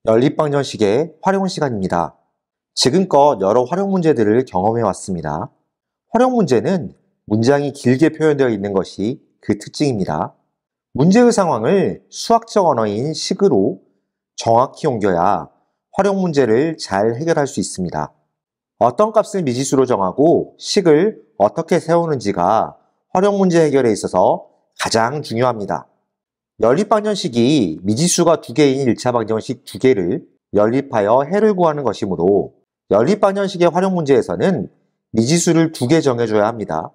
연립방정식의 활용 시간입니다. 지금껏 여러 활용 문제들을 경험해 왔습니다. 활용 문제는 문장이 길게 표현되어 있는 것이 그 특징입니다. 문제의 상황을 수학적 언어인 식으로 정확히 옮겨야 활용 문제를 잘 해결할 수 있습니다. 어떤 값을 미지수로 정하고 식을 어떻게 세우는지가 활용 문제 해결에 있어서 가장 중요합니다. 연립방정식이 미지수가 2개인 1차 방정식 2개를 연립하여 해를 구하는 것이므로 연립방정식의 활용 문제에서는 미지수를 2개 정해줘야 합니다.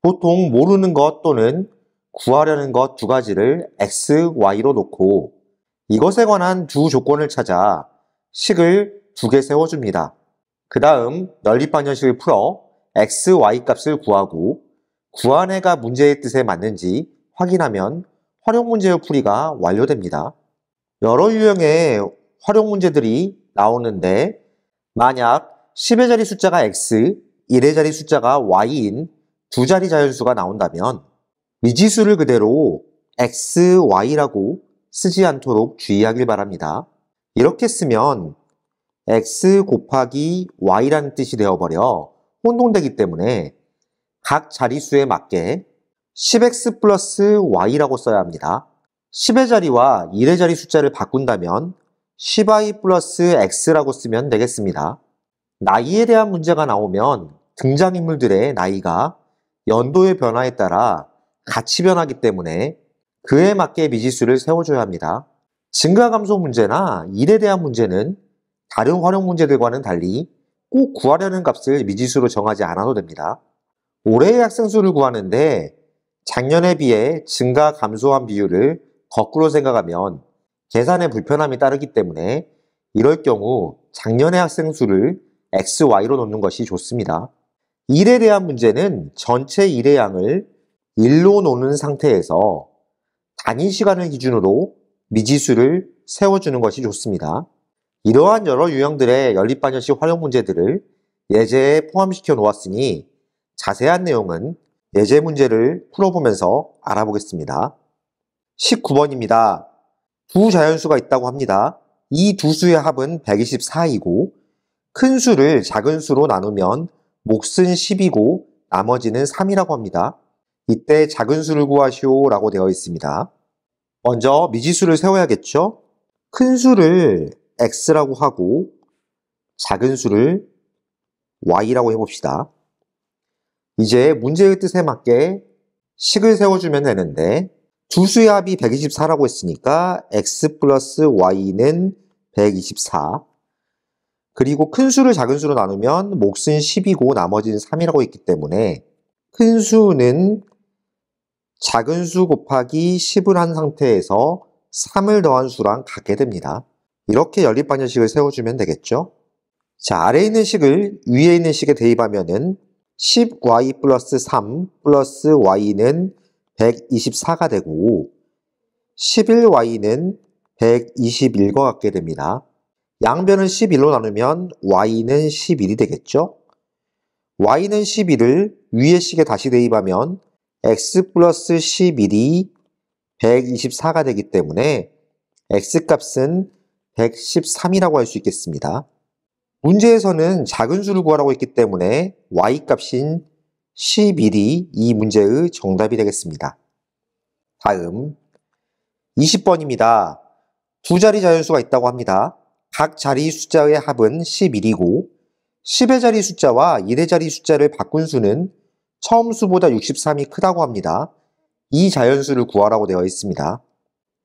보통 모르는 것 또는 구하려는 것 2가지를 x, y로 놓고 이것에 관한 두 조건을 찾아 식을 2개 세워줍니다. 그 다음 연립방정식을 풀어 x, y 값을 구하고 구한 해가 문제의 뜻에 맞는지 확인하면 활용 문제의 풀이가 완료됩니다. 여러 유형의 활용 문제들이 나오는데 만약 10의 자리 숫자가 x, 1의 자리 숫자가 y인 두 자리 자연수가 나온다면 미지수를 그대로 x, y라고 쓰지 않도록 주의하길 바랍니다. 이렇게 쓰면 x 곱하기 y라는 뜻이 되어버려 혼동되기 때문에 각 자리수에 맞게 10x 플러스 y라고 써야 합니다. 10의 자리와 1의 자리 숫자를 바꾼다면 10y 플러스 x라고 쓰면 되겠습니다. 나이에 대한 문제가 나오면 등장인물들의 나이가 연도의 변화에 따라 같이 변하기 때문에 그에 맞게 미지수를 세워줘야 합니다. 증가감소 문제나 일에 대한 문제는 다른 활용 문제들과는 달리 꼭 구하려는 값을 미지수로 정하지 않아도 됩니다. 올해의 학생 수를 구하는데 작년에 비해 증가 감소한 비율을 거꾸로 생각하면 계산에 불편함이 따르기 때문에 이럴 경우 작년의 학생 수를 x, y로 놓는 것이 좋습니다. 일에 대한 문제는 전체 일의 양을 1로 놓는 상태에서 단위 시간을 기준으로 미지수를 세워주는 것이 좋습니다. 이러한 여러 유형들의 연립방정식 활용 문제들을 예제에 포함시켜 놓았으니 자세한 내용은 예제 문제를 풀어보면서 알아보겠습니다. 19번입니다. 두 자연수가 있다고 합니다. 이 두 수의 합은 124이고 큰 수를 작은 수로 나누면 몫은 10이고 나머지는 3이라고 합니다. 이때 작은 수를 구하시오 라고 되어 있습니다. 먼저 미지수를 세워야겠죠? 큰 수를 x라고 하고 작은 수를 y라고 해봅시다. 이제 문제의 뜻에 맞게 식을 세워주면 되는데 두 수의 합이 124라고 했으니까 x 플러스 y는 124 그리고 큰 수를 작은 수로 나누면 몫은 10이고 나머지는 3이라고 했기 때문에 큰 수는 작은 수 곱하기 10을 한 상태에서 3을 더한 수랑 같게 됩니다. 이렇게 연립방정식을 세워주면 되겠죠? 자, 아래에 있는 식을 위에 있는 식에 대입하면은 10y 플러스 3 플러스 y는 124가 되고 11y는 121과 같게 됩니다. 양변을 11로 나누면 y는 11이 되겠죠? y는 11을 위의 식에 다시 대입하면 x 플러스 11이 124가 되기 때문에 x값은 113이라고 할 수 있겠습니다. 문제에서는 작은 수를 구하라고 했기 때문에 y값인 11이 이 문제의 정답이 되겠습니다. 다음 20번입니다. 두 자리 자연수가 있다고 합니다. 각 자리 숫자의 합은 11이고 10의 자리 숫자와 1의 자리 숫자를 바꾼 수는 처음 수보다 63이 크다고 합니다. 이 자연수를 구하라고 되어 있습니다.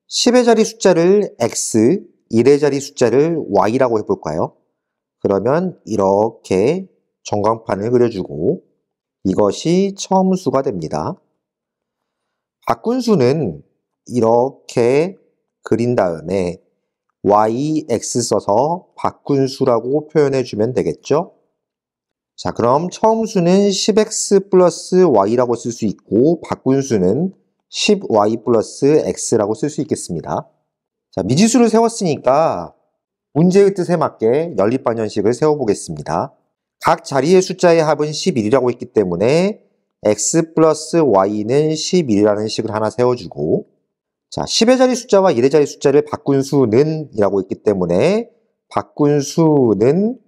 10의 자리 숫자를 x, 1의 자리 숫자를 y라고 해볼까요? 그러면 이렇게 전광판을 그려주고 이것이 처음 수가 됩니다. 바꾼 수는 이렇게 그린 다음에 y, x 써서 바꾼 수라고 표현해주면 되겠죠? 자, 그럼 처음 수는 10x 플러스 y라고 쓸 수 있고 바꾼 수는 10y 플러스 x라고 쓸 수 있겠습니다. 자, 미지수를 세웠으니까 문제의 뜻에 맞게 연립방정식을 세워보겠습니다. 각 자리의 숫자의 합은 11이라고 했기 때문에 x 플러스 y는 11이라는 식을 하나 세워주고 자, 10의 자리 숫자와 1의 자리 숫자를 바꾼 수는 이라고 있기 때문에 바꾼 수는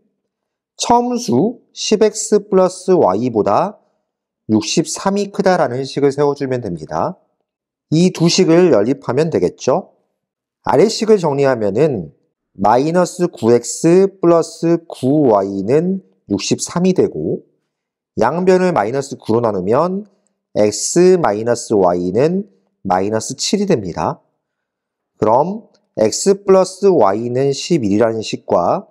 처음수 10x 플러스 y보다 63이 크다라는 식을 세워주면 됩니다. 이 두 식을 연립하면 되겠죠? 아래식을 정리하면은 마이너스 9x 플러스 9y는 63이 되고 양변을 마이너스 9로 나누면 x 마이너스 y는 마이너스 7이 됩니다. 그럼 x 플러스 y는 11이라는 식과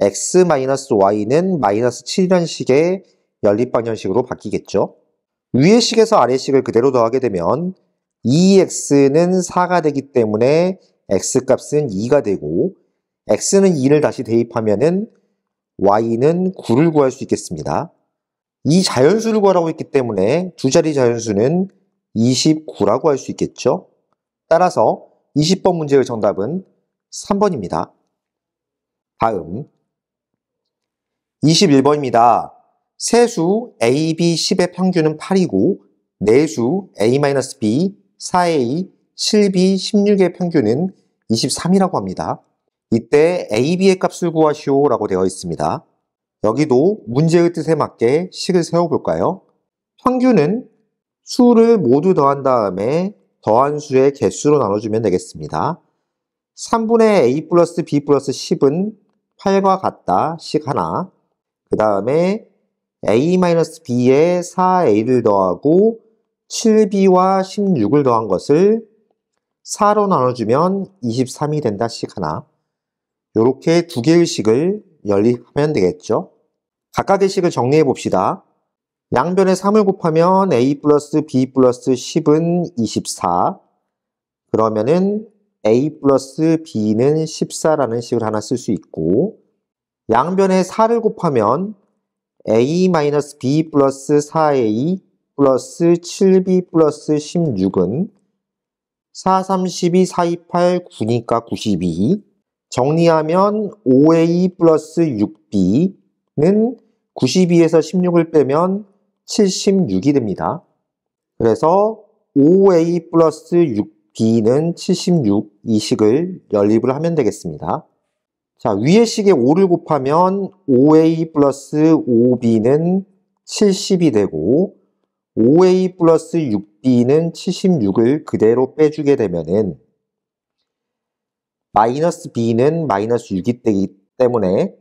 x 마이너스 y는 마이너스 7이라는 식의 연립방정식으로 바뀌겠죠. 위의 식에서 아래 식을 그대로 더하게 되면 2x는 4가 되기 때문에 x값은 2가 되고 x는 2를 다시 대입하면은 y는 9를 구할 수 있겠습니다. 이 자연수를 구하라고 했기 때문에 두 자리 자연수는 29라고 할 수 있겠죠. 따라서 20번 문제의 정답은 3번입니다. 다음 21번입니다. 세수 a, b, 10의 평균은 8이고 내수 a-b, 4a, 7b, 16의 평균은 23이라고 합니다. 이때 a, b의 값을 구하시오 라고 되어 있습니다. 여기도 문제의 뜻에 맞게 식을 세워볼까요? 평균은 수를 모두 더한 다음에 더한 수의 개수로 나눠주면 되겠습니다. 3분의 a 플러스 b 플러스 10은 8과 같다 식 하나. 그 다음에 a-b에 4a를 더하고 7b와 16을 더한 것을 4로 나눠주면 23이 된다 식 하나. 이렇게 두 개의 식을 연립하면 되겠죠. 각각의 식을 정리해 봅시다. 양변에 3을 곱하면 a 플러스 b 플러스 10은 24. 그러면은 a 플러스 b는 14라는 식을 하나 쓸 수 있고 양변에 4를 곱하면 a-b 플러스 4a 플러스 7b 플러스 16은 4, 32, 4, 28, 9니까 92. 정리하면 5a 플러스 6b는 92에서 16을 빼면 76이 됩니다. 그래서 5a 플러스 6b는 76, 이 식을 연립을 하면 되겠습니다. 자, 위의 식에 5를 곱하면 5a 플러스 5b는 70이 되고 5a 플러스 6b는 76을 그대로 빼주게 되면은 마이너스 b는 마이너스 6이 되기 때문에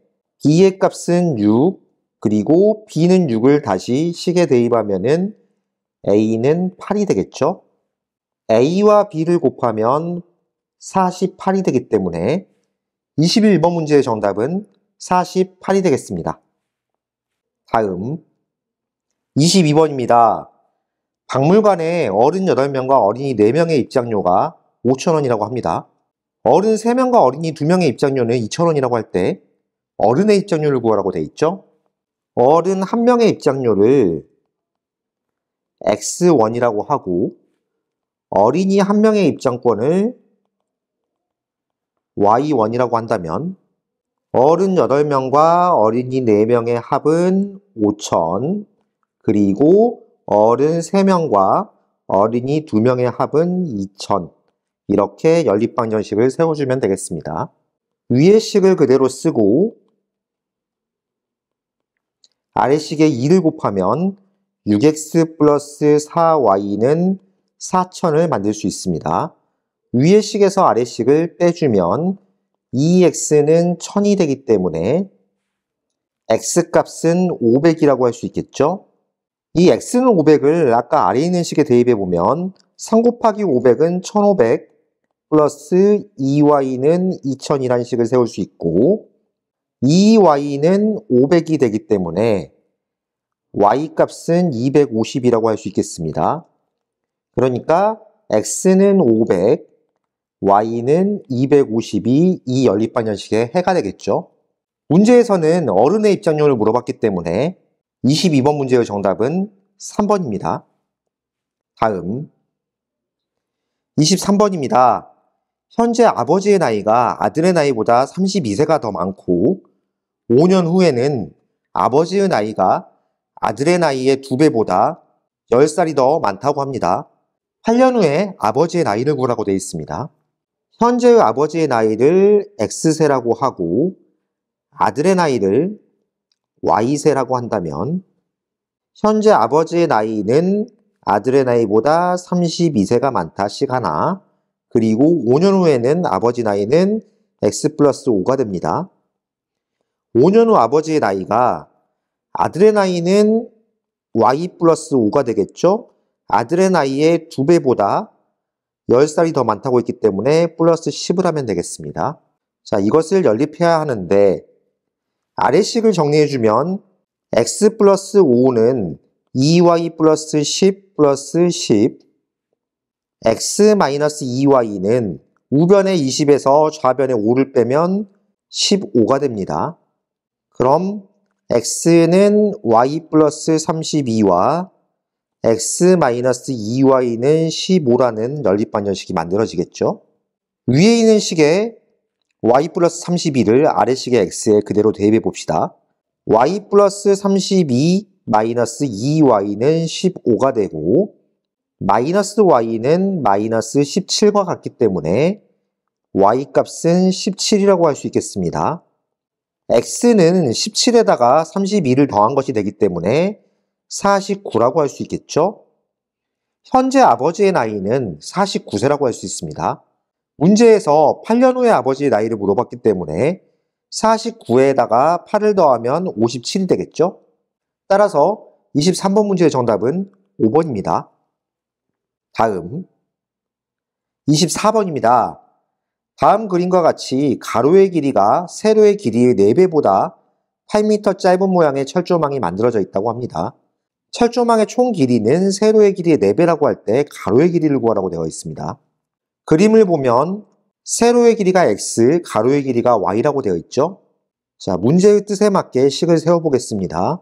b의 값은 6, 그리고 b는 6을 다시 식에 대입하면은 a는 8이 되겠죠? a와 b를 곱하면 48이 되기 때문에 21번 문제의 정답은 48이 되겠습니다. 다음 22번입니다. 박물관에 어른 8명과 어린이 4명의 입장료가 5,000원이라고 합니다. 어른 3명과 어린이 2명의 입장료는 2,000원이라고 할 때 어른의 입장료를 구하라고 되어 있죠. 어른 1명의 입장료를 X1이라고 하고 어린이 1명의 입장권을 Y1이라고 한다면 어른 8명과 어린이 4명의 합은 5,000, 그리고 어른 3명과 어린이 2명의 합은 2,000, 이렇게 연립방정식을 세워주면 되겠습니다. 위의 식을 그대로 쓰고 아래식에 2를 곱하면 6x 플러스 4y는 4,000을 만들 수 있습니다. 위의 식에서 아래식을 빼주면 2x는 1000이 되기 때문에 x값은 500이라고 할 수 있겠죠? 이 x는 500을 아까 아래 있는 식에 대입해보면 3 곱하기 500은 1500 플러스 2y는 2000이라는 식을 세울 수 있고 2y는 500이 되기 때문에 y값은 250이라고 할 수 있겠습니다. 그러니까 x는 500, y는 250이 이 연립방정식의 해가 되겠죠. 문제에서는 어른의 입장료를 물어봤기 때문에 22번 문제의 정답은 3번입니다. 다음 23번입니다. 현재 아버지의 나이가 아들의 나이보다 32세가 더 많고 5년 후에는 아버지의 나이가 아들의 나이의 2배보다 10살이 더 많다고 합니다. 8년 후에 아버지의 나이를 구하라고 되어 있습니다. 현재의 아버지의 나이를 X세라고 하고 아들의 나이를 Y세라고 한다면 현재 아버지의 나이는 아들의 나이보다 32세가 많다 식 하나, 그리고 5년 후에는 아버지 나이는 X 플러스 5가 됩니다. 5년 후 아버지의 나이가 아들의 나이는 Y 플러스 5가 되겠죠? 아들의 나이의 2배보다 10살이 더 많다고 했기 때문에 플러스 10을 하면 되겠습니다. 자, 이것을 연립해야 하는데 아래식을 정리해주면 X 플러스 5는 2Y 플러스 10 플러스 10, X 마이너스 2Y는 우변의 20에서 좌변의 5를 빼면 15가 됩니다. 그럼 X는 Y 플러스 32와 X 마이너스 2Y는 15라는 연립방정식이 만들어지겠죠. 위에 있는 식에 Y 플러스 32를 아래식의 X에 그대로 대입해 봅시다. Y 플러스 32 마이너스 2Y는 15가 되고 마이너스 Y는 마이너스 17과 같기 때문에 Y 값은 17이라고 할 수 있겠습니다. X는 17에다가 32를 더한 것이 되기 때문에 49라고 할 수 있겠죠? 현재 아버지의 나이는 49세라고 할 수 있습니다. 문제에서 8년 후에 아버지의 나이를 물어봤기 때문에 49에다가 8을 더하면 57이 되겠죠? 따라서 23번 문제의 정답은 5번입니다. 다음 24번입니다. 다음 그림과 같이 가로의 길이가 세로의 길이의 4배보다 8m 짧은 모양의 철조망이 만들어져 있다고 합니다. 철조망의 총 길이는 세로의 길이의 4배라고 할 때 가로의 길이를 구하라고 되어 있습니다. 그림을 보면 세로의 길이가 X, 가로의 길이가 Y라고 되어 있죠. 자, 문제의 뜻에 맞게 식을 세워보겠습니다.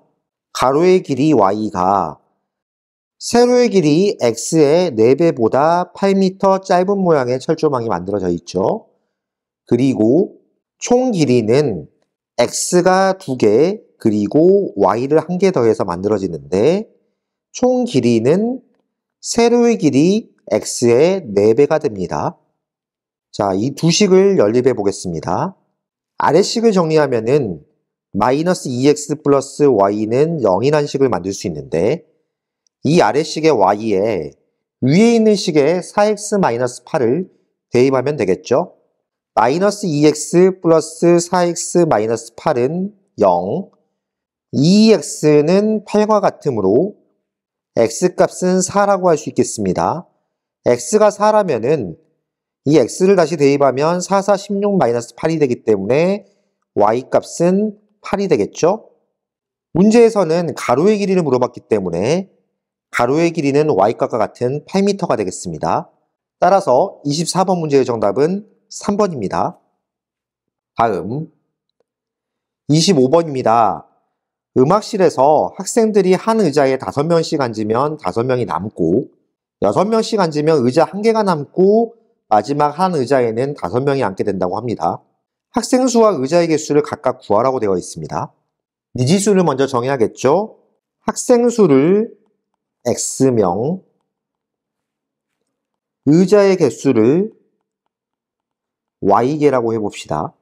가로의 길이 Y가 세로의 길이 X의 4배보다 8m 짧은 모양의 철조망이 만들어져 있죠. 그리고 총 길이는 X가 2개, 그리고 Y를 1개 더해서 만들어지는데 총 길이는 세로의 길이 X의 4배가 됩니다. 자, 이 두 식을 연립해 보겠습니다. 아래식을 정리하면은 마이너스 2x 플러스 y는 0이라는 식을 만들 수 있는데 이 아래식의 y에 위에 있는 식의 4x 마이너스 8을 대입하면 되겠죠. 마이너스 2x 플러스 4x 마이너스 8은 0, 2x는 8과 같으므로 x값은 4라고 할 수 있겠습니다. x가 4라면은 이 x를 다시 대입하면 4, 4, 16 마이너스 8이 되기 때문에 y값은 8이 되겠죠? 문제에서는 가로의 길이를 물어봤기 때문에 가로의 길이는 y값과 같은 8m가 되겠습니다. 따라서 24번 문제의 정답은 3번입니다. 다음 25번입니다. 음악실에서 학생들이 한 의자에 5명씩 앉으면 5명이 남고 6명씩 앉으면 의자 1개가 남고 마지막 한 의자에는 5명이 앉게 된다고 합니다. 학생 수와 의자의 개수를 각각 구하라고 되어 있습니다. 미지수를 먼저 정해야겠죠? 학생 수를 X명, 의자의 개수를 Y개라고 해봅시다.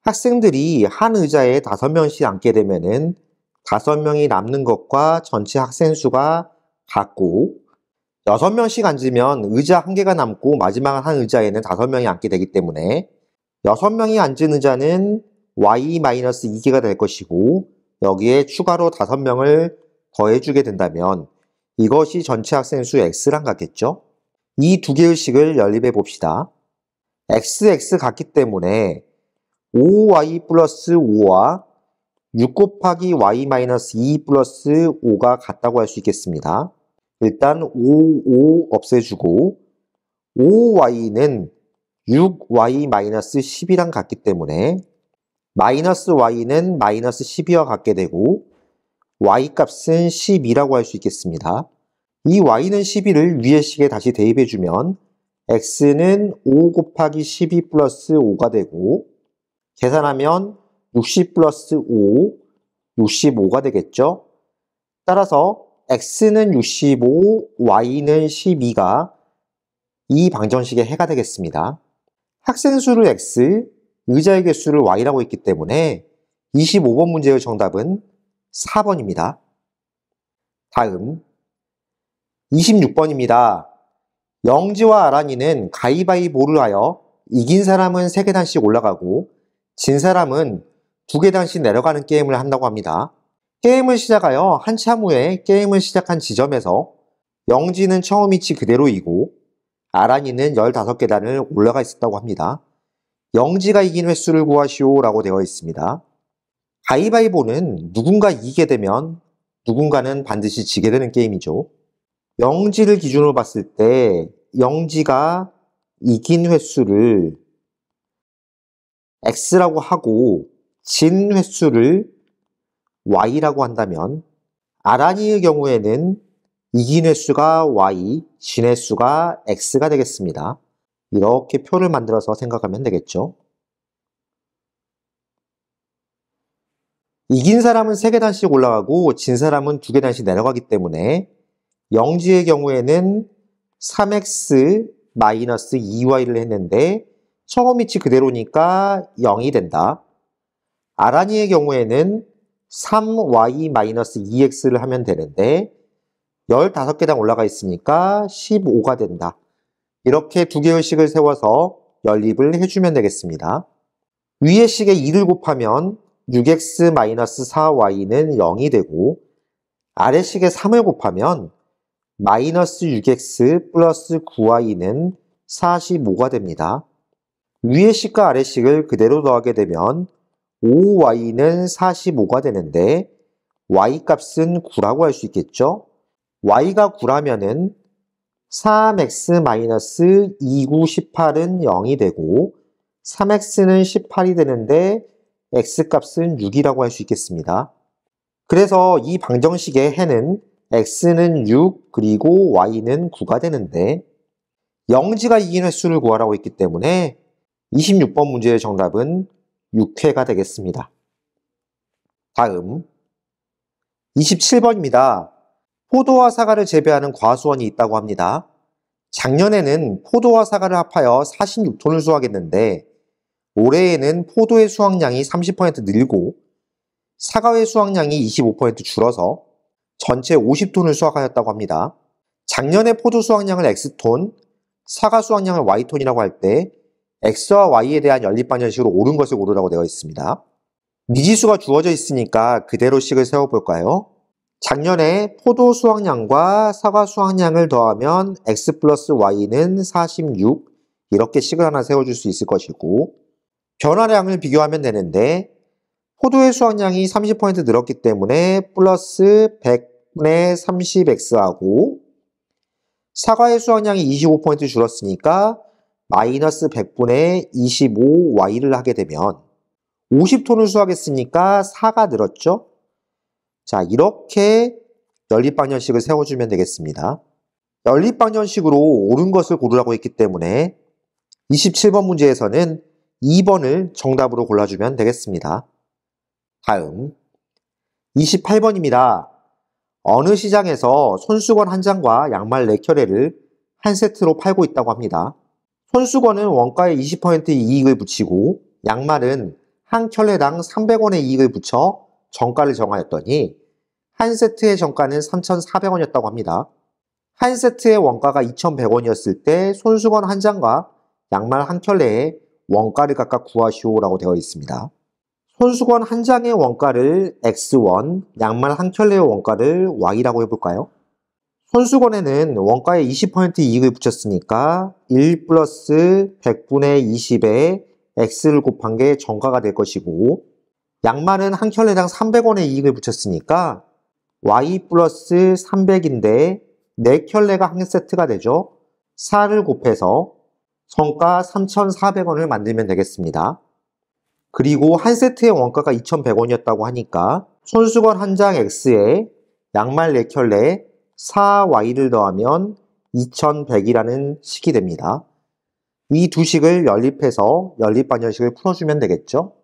학생들이 한 의자에 5명씩 앉게 되면은 5명이 남는 것과 전체 학생 수가 같고 6명씩 앉으면 의자 1개가 남고 마지막 한 의자에는 5명이 앉게 되기 때문에 6명이 앉은 의자는 Y-2개가 될 것이고 여기에 추가로 5명을 더해주게 된다면 이것이 전체 학생 수 X랑 같겠죠? 이 두 개의 식을 연립해 봅시다. X 같기 때문에 5Y 플러스 5와 6 곱하기 Y-2 플러스 5가 같다고 할 수 있겠습니다. 일단 5 없애주고 5y는 6y-10이랑 같기 때문에 마이너스 y는 마이너스 12와 같게 되고 y값은 12라고 할 수 있겠습니다. 이 y는 12를 위의 식에 다시 대입해주면 x는 5 곱하기 12 플러스 5가 되고 계산하면 60 플러스 5, 65가 되겠죠. 따라서 x는 65, y는 12가 이 방정식의 해가 되겠습니다. 학생 수를 x, 의자의 개수를 y라고 했기 때문에 25번 문제의 정답은 4번입니다. 다음 26번입니다. 영지와 아란이는 가위바위보를 하여 이긴 사람은 3계단씩 올라가고 진 사람은 2계단씩 내려가는 게임을 한다고 합니다. 게임을 시작하여 한참 후에 게임을 시작한 지점에서 영지는 처음 위치 그대로이고 아란이는 15계단을 올라가 있었다고 합니다. 영지가 이긴 횟수를 구하시오 라고 되어 있습니다. 가위바위보는 누군가 이기게 되면 누군가는 반드시 지게 되는 게임이죠. 영지를 기준으로 봤을 때 영지가 이긴 횟수를 x라고 하고 진 횟수를 y라고 한다면 아란이의 경우에는 이긴 횟수가 y, 진 횟수가 x가 되겠습니다. 이렇게 표를 만들어서 생각하면 되겠죠. 이긴 사람은 3계단씩 올라가고 진 사람은 2계단씩 내려가기 때문에 영지의 경우에는 3x-2y를 했는데 처음 위치 그대로니까 0이 된다. 아란이의 경우에는 3y-2x를 하면 되는데 15계단 올라가 있으니까 15가 된다. 이렇게 두 개의 식을 세워서 연립을 해주면 되겠습니다. 위의 식에 2를 곱하면 6x-4y는 0이 되고 아래 식에 3을 곱하면 마이너스 6x 플러스 9y는 45가 됩니다. 위의 식과 아래 식을 그대로 더하게 되면 5y는 45가 되는데 y 값은 9라고 할 수 있겠죠? y가 9라면은 3x-29, 18은 0이 되고 3x는 18이 되는데 x값은 6이라고 할 수 있겠습니다. 그래서 이 방정식의 해는 x는 6 그리고 y는 9가 되는데 영지가 이긴 횟수를 구하라고 했기 때문에 26번 문제의 정답은 6회가 되겠습니다. 다음 27번입니다. 포도와 사과를 재배하는 과수원이 있다고 합니다. 작년에는 포도와 사과를 합하여 46톤을 수확했는데 올해에는 포도의 수확량이 30% 늘고 사과의 수확량이 25% 줄어서 전체 50톤을 수확하였다고 합니다. 작년에 포도 수확량을 X톤, 사과 수확량을 Y톤이라고 할 때 X와 Y에 대한 연립방정식으로 옳은 것을 고르라고 되어 있습니다. 미지수가 주어져 있으니까 그대로 식을 세워볼까요? 작년에 포도 수확량과 사과 수확량을 더하면 X 플러스 Y는 46 이렇게 식을 하나 세워줄 수 있을 것이고 변화량을 비교하면 되는데 포도의 수확량이 30% 늘었기 때문에 플러스 100분의 30x하고 사과의 수확량이 25% 줄었으니까 마이너스 100분의 25y를 하게 되면 50톤을 수확했으니까 4가 늘었죠? 자, 이렇게 연립방정식을 세워주면 되겠습니다. 연립방정식으로 옳은 것을 고르라고 했기 때문에 27번 문제에서는 2번을 정답으로 골라주면 되겠습니다. 다음 28번입니다. 어느 시장에서 손수건 한 장과 양말 4켤레를 한 세트로 팔고 있다고 합니다. 손수건은 원가에 20% 이익을 붙이고 양말은 한 켤레당 300원의 이익을 붙여 정가를 정하였더니 한 세트의 정가는 3,400원이었다고 합니다. 한 세트의 원가가 2,100원이었을 때 손수건 한 장과 양말 한 켤레의 원가를 각각 구하시오라고 되어 있습니다. 손수건 한 장의 원가를 X1, 양말 한 켤레의 원가를 Y라고 해볼까요? 손수건에는 원가에 20% 이익을 붙였으니까 1 플러스 100분의 20에 X를 곱한 게 정가가 될 것이고 양말은 한 켤레당 300원의 이익을 붙였으니까 Y 플러스 300인데 4켤레가 한 세트가 되죠. 4를 곱해서 정가 3,400원을 만들면 되겠습니다. 그리고 한 세트의 원가가 2,100원이었다고 하니까 손수건 한 장 X에 양말 4켤레 4Y를 더하면 2,100이라는 식이 됩니다. 이 두 식을 연립해서 연립방정식을 풀어주면 되겠죠.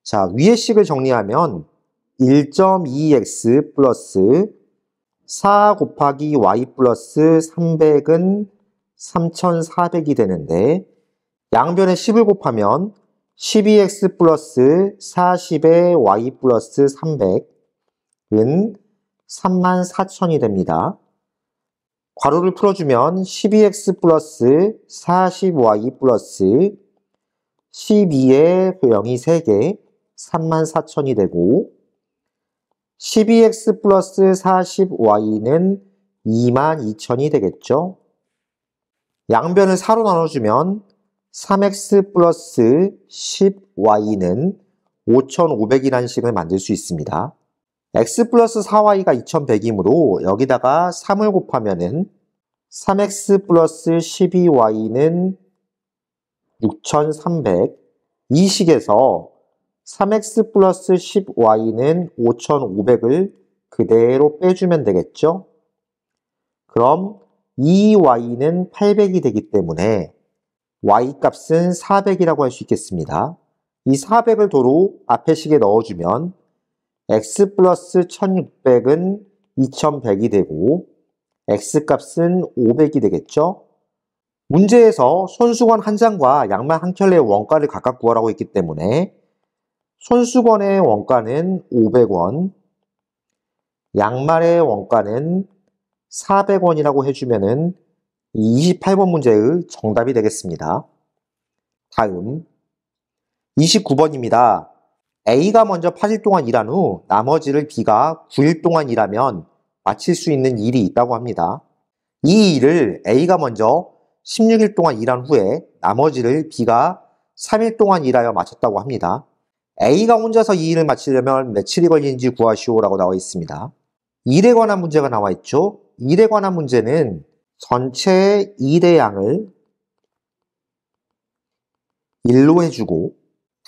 자, 위의 식을 정리하면 1.2x 플러스 4 곱하기 y 플러스 300은 3400이 되는데 양변에 10을 곱하면 12x 플러스 40의 y 플러스 300은 34,000이 됩니다. 괄호를 풀어주면 12x 플러스 40y 플러스 12의 0이 3개 34,000이 되고 12x 플러스 40y는 22,000이 되겠죠. 양변을 4로 나눠주면 3x 플러스 10y는 5,500이라는 식을 만들 수 있습니다. x 플러스 4y가 2100이므로 여기다가 3을 곱하면은 3x 플러스 12y는 6300. 이 식에서 3x 플러스 10y는 5,500을 그대로 빼주면 되겠죠? 그럼 2y는 800이 되기 때문에 y 값은 400이라고 할 수 있겠습니다. 이 400을 도로 앞에 식에 넣어주면 x 플러스 1600은 2100이 되고 x 값은 500이 되겠죠? 문제에서 손수건 한 장과 양말 한 켤레의 원가를 각각 구하라고 했기 때문에 손수건의 원가는 500원, 양말의 원가는 400원이라고 해주면은 28번 문제의 정답이 되겠습니다. 다음 29번입니다. A가 먼저 8일 동안 일한 후 나머지를 B가 9일 동안 일하면 마칠 수 있는 일이 있다고 합니다. 이 일을 A가 먼저 16일 동안 일한 후에 나머지를 B가 3일 동안 일하여 마쳤다고 합니다. A가 혼자서 이 일을 마치려면 며칠이 걸리는지 구하시오라고 나와 있습니다. 일에 관한 문제가 나와 있죠. 일에 관한 문제는 전체 일의 양을 1로 해주고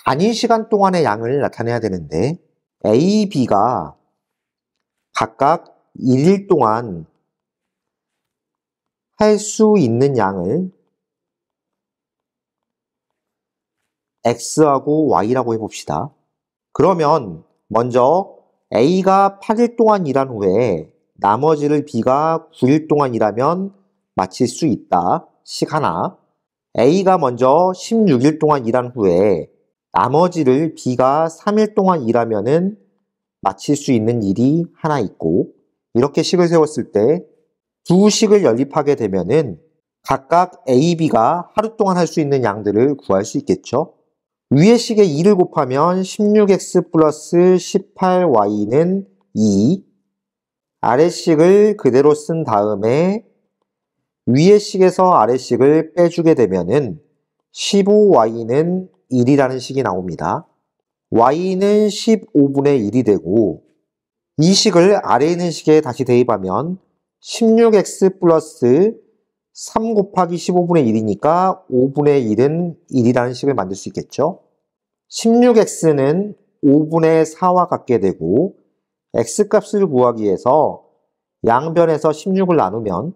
단위 시간 동안의 양을 나타내야 되는데 A, B가 각각 1일 동안 할 수 있는 양을 X하고 Y라고 해봅시다. 그러면 먼저 A가 8일 동안 일한 후에 나머지를 B가 9일 동안 일하면 마칠 수 있다. 식 하나. A가 먼저 16일 동안 일한 후에 나머지를 B가 3일 동안 일하면은 마칠 수 있는 일이 하나 있고 이렇게 식을 세웠을 때 두 식을 연립하게 되면은 각각 A, B가 하루 동안 할 수 있는 양들을 구할 수 있겠죠. 위의 식에 2를 곱하면 16x 플러스 18y는 2. 아래 식을 그대로 쓴 다음에 위의 식에서 아래 식을 빼주게 되면은 15y는 1이라는 식이 나옵니다. y는 15분의 1이 되고 이 식을 아래에 있는 식에 다시 대입하면 16x 플러스 3 곱하기 15분의 1이니까 5분의 1은 1이라는 식을 만들 수 있겠죠. 16x는 5분의 4와 같게 되고 x값을 구하기 위해서 양변에서 16을 나누면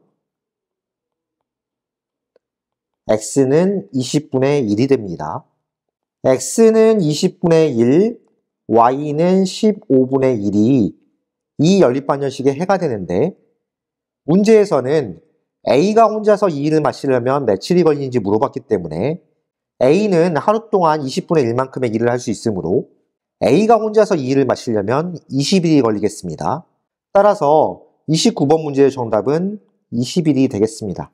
x는 20분의 1이 됩니다. x는 20분의 1, y는 15분의 1이 이 연립반전식의 해가 되는데 문제에서는 A가 혼자서 이 일을 마치려면 며칠이 걸리는지 물어봤기 때문에 A는 하루 동안 20분의 1만큼의 일을 할 수 있으므로 A가 혼자서 이 일을 마치려면 20일이 걸리겠습니다. 따라서 29번 문제의 정답은 20일이 되겠습니다.